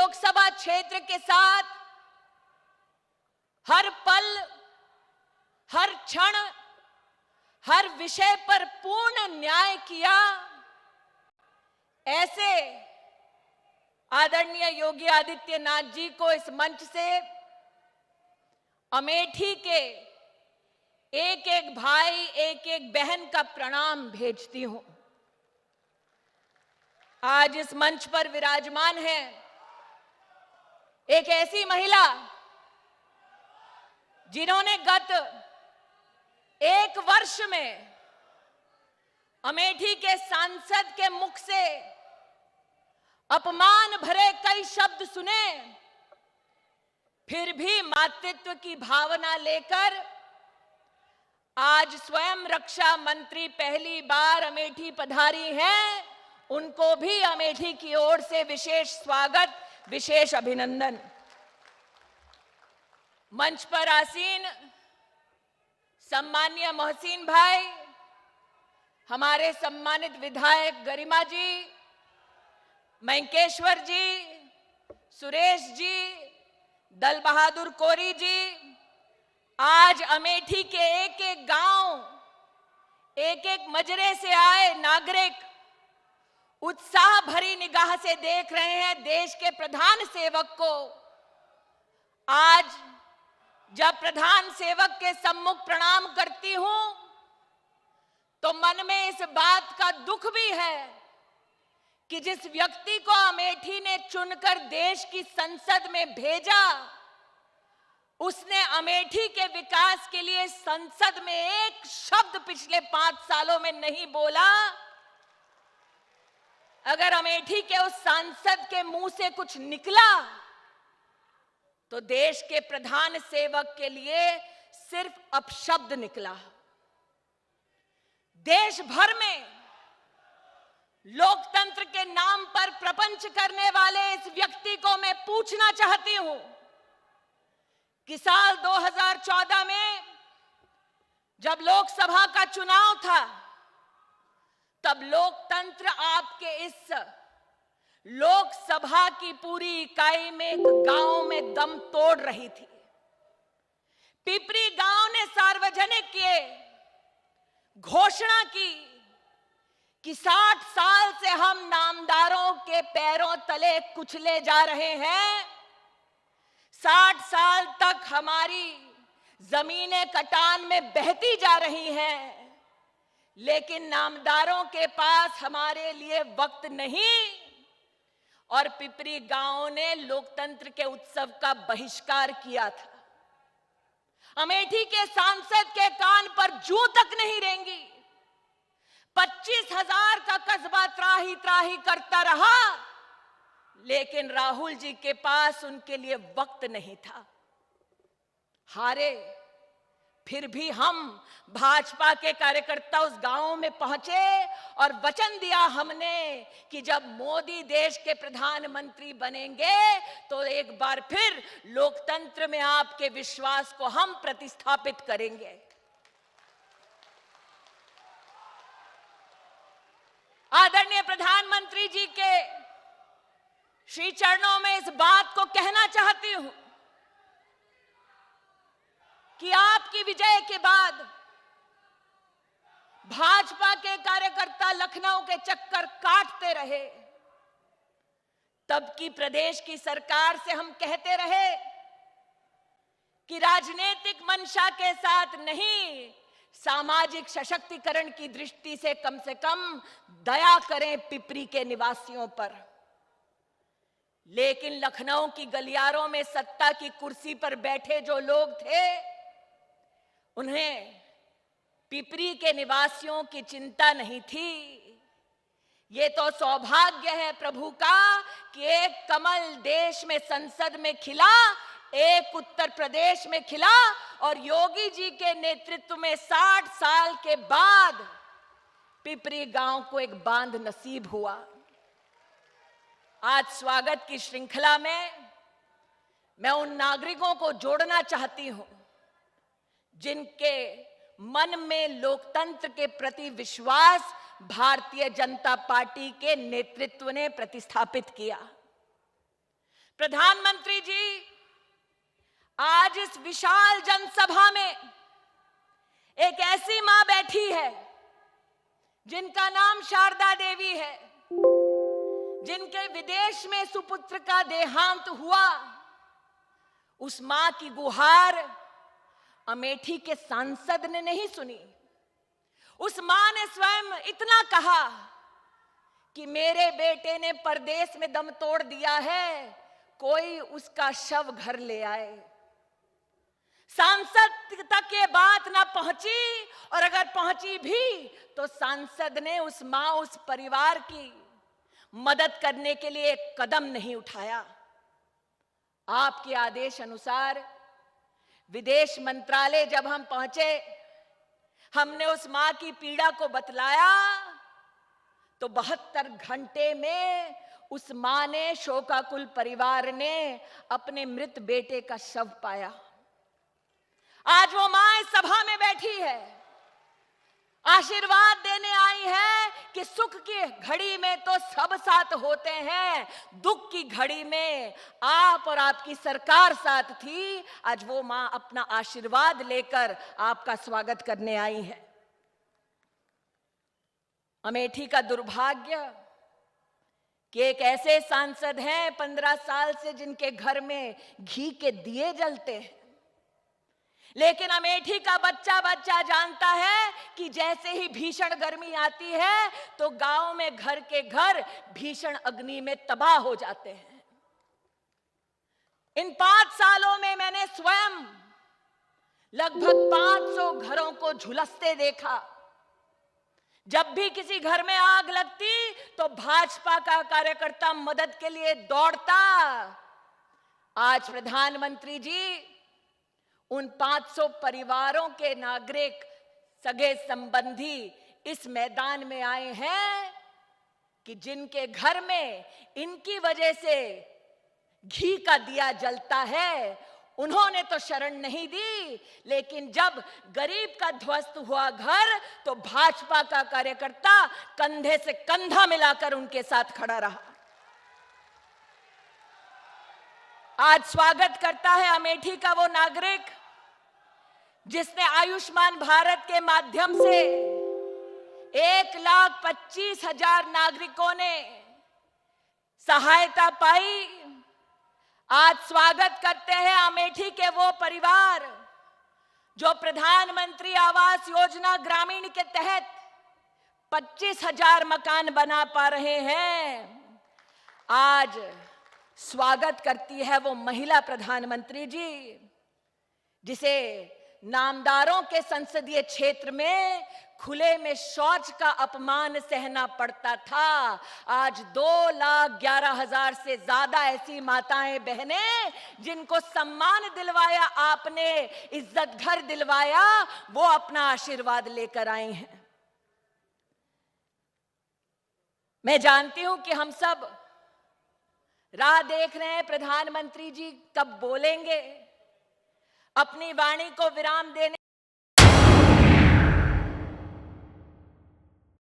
लोकसभा क्षेत्र के साथ हर पल, हर क्षण, हर विषय पर पूर्ण न्याय किया, ऐसे आदरणीय योगी आदित्यनाथ जी को इस मंच से अमेठी के एक एक भाई, एक एक बहन का प्रणाम भेजती हूं। आज इस मंच पर विराजमान है एक ऐसी महिला जिन्होंने गत एक वर्ष में अमेठी के सांसद के मुख से अपमान भरे कई शब्द सुने, फिर भी मातृत्व की भावना लेकर आज स्वयं रक्षा मंत्री पहली बार अमेठी पधारी हैं। उनको भी अमेठी की ओर से विशेष स्वागत, विशेष अभिनंदन। मंच पर आसीन सम्माननीय मोहसिन भाई, हमारे सम्मानित विधायक गरिमा जी, मैंकेश्वर जी, सुरेश जी, दल बहादुर कोरी जी, आज अमेठी के एक एक गांव, एक एक मजरे से आए नागरिक उत्साह भरी निगाह से देख रहे हैं देश के प्रधान सेवक को। आज जब प्रधान सेवक के सम्मुख प्रणाम करती हूं तो मन में इस बात का दुख भी है कि जिस व्यक्ति को अमेठी ने चुनकर देश की संसद में भेजा, उसने अमेठी के विकास के लिए संसद में एक शब्द पिछले 5 सालों में नहीं बोला। अगर अमेठी के उस सांसद के मुंह से कुछ निकला तो देश के प्रधान सेवक के लिए सिर्फ अपशब्द निकला। देश भर में लोकतंत्र के नाम पर प्रपंच करने वाले इस व्यक्ति को मैं पूछना चाहती हूं कि साल 2014 में जब लोकसभा का चुनाव था, तब लोकतंत्र आपके इस लोकसभा की पूरी इकाई में एक गांव में दम तोड़ रही थी। पिपरी गांव ने सार्वजनिक किए घोषणा की कि 60 साल से हम नामदारों के पैरों तले कुचले जा रहे हैं, 60 साल तक हमारी जमीनें कटान में बहती जा रही हैं, लेकिन नामदारों के पास हमारे लिए वक्त नहीं। और पिपरी गांव ने लोकतंत्र के उत्सव का बहिष्कार किया था। अमेठी के सांसद के कान पर जूं तक नहीं रेंगी। 25,000 का कस्बा त्राही त्राही करता रहा, लेकिन राहुल जी के पास उनके लिए वक्त नहीं था। हारे, फिर भी हम भाजपा के कार्यकर्ता उस गांव में पहुंचे और वचन दिया हमने कि जब मोदी देश के प्रधानमंत्री बनेंगे तो एक बार फिर लोकतंत्र में आपके विश्वास को हम प्रतिस्थापित करेंगे। आदरणीय प्रधानमंत्री जी के श्री चरणों में इस बात को कहना चाहती हूं कि आपकी विजय के बाद भाजपा के कार्यकर्ता लखनऊ के चक्कर काटते रहे, तब की प्रदेश की सरकार से हम कहते रहे कि राजनीतिक मंशा के साथ नहीं, सामाजिक सशक्तिकरण की दृष्टि से कम दया करें पिपरी के निवासियों पर। लेकिन लखनऊ की गलियारों में सत्ता की कुर्सी पर बैठे जो लोग थे, उन्हें पिपरी के निवासियों की चिंता नहीं थी। ये तो सौभाग्य है प्रभु का कि एक कमल देश में संसद में खिला, एक उत्तर प्रदेश में खिला और योगी जी के नेतृत्व में 60 साल के बाद पिपरी गांव को एक बांध नसीब हुआ। आज स्वागत की श्रृंखला में मैं उन नागरिकों को जोड़ना चाहती हूं जिनके मन में लोकतंत्र के प्रति विश्वास भारतीय जनता पार्टी के नेतृत्व ने प्रतिस्थापित किया। प्रधानमंत्री जी आज इस विशाल जनसभा में एक ऐसी मां बैठी है जिनका नाम शारदा देवी है, जिनके विदेश में सुपुत्र का देहांत हुआ। उस मां की गुहार अमेठी के सांसद ने नहीं सुनी। उस मां ने स्वयं इतना कहा कि मेरे बेटे ने परदेश में दम तोड़ दिया है, कोई उसका शव घर ले आए। सांसद तक ये बात ना पहुंची, और अगर पहुंची भी तो सांसद ने उस मां, उस परिवार की मदद करने के लिए एक कदम नहीं उठाया। आपके आदेश अनुसार विदेश मंत्रालय जब हम पहुंचे, हमने उस मां की पीड़ा को बतलाया तो 72 घंटे में उस मां ने, शोकाकुल परिवार ने अपने मृत बेटे का शव पाया। आज वो मां इस सभा में बैठी है, आशीर्वाद देने आई है कि सुख की घड़ी में तो सब साथ होते हैं, दुख की घड़ी में आप और आपकी सरकार साथ थी। आज वो मां अपना आशीर्वाद लेकर आपका स्वागत करने आई है। अमेठी का दुर्भाग्य कि एक ऐसे सांसद हैं 15 साल से जिनके घर में घी के दिए जलते हैं, लेकिन अमेठी का बच्चा बच्चा जानता है कि जैसे ही भीषण गर्मी आती है तो गांव में घर के घर भीषण अग्नि में तबाह हो जाते हैं। इन 5 सालों में मैंने स्वयं लगभग 500 घरों को झुलसते देखा। जब भी किसी घर में आग लगती तो भाजपा का कार्यकर्ता मदद के लिए दौड़ता। आज प्रधानमंत्री जी उन 500 परिवारों के नागरिक, सगे संबंधी इस मैदान में आए हैं कि जिनके घर में इनकी वजह से घी का दिया जलता है। उन्होंने तो शरण नहीं दी, लेकिन जब गरीब का ध्वस्त हुआ घर तो भाजपा का कार्यकर्ता कंधे से कंधा मिलाकर उनके साथ खड़ा रहा। आज स्वागत करता है अमेठी का वो नागरिक जिसने आयुष्मान भारत के माध्यम से 1,25,000 नागरिकों ने सहायता पाई। आज स्वागत करते हैं अमेठी के वो परिवार जो प्रधानमंत्री आवास योजना ग्रामीण के तहत 25,000 मकान बना पा रहे हैं। आज स्वागत करती है वो महिला प्रधानमंत्री जी जिसे नामदारों के संसदीय क्षेत्र में खुले में शौच का अपमान सहना पड़ता था। आज 2,11,000 से ज्यादा ऐसी माताएं बहनें जिनको सम्मान दिलवाया आपने, इज्जत घर दिलवाया, वो अपना आशीर्वाद लेकर आई हैं। मैं जानती हूं कि हम सब राह देख रहे हैं प्रधानमंत्री जी कब बोलेंगे। अपनी वाणी को विराम देने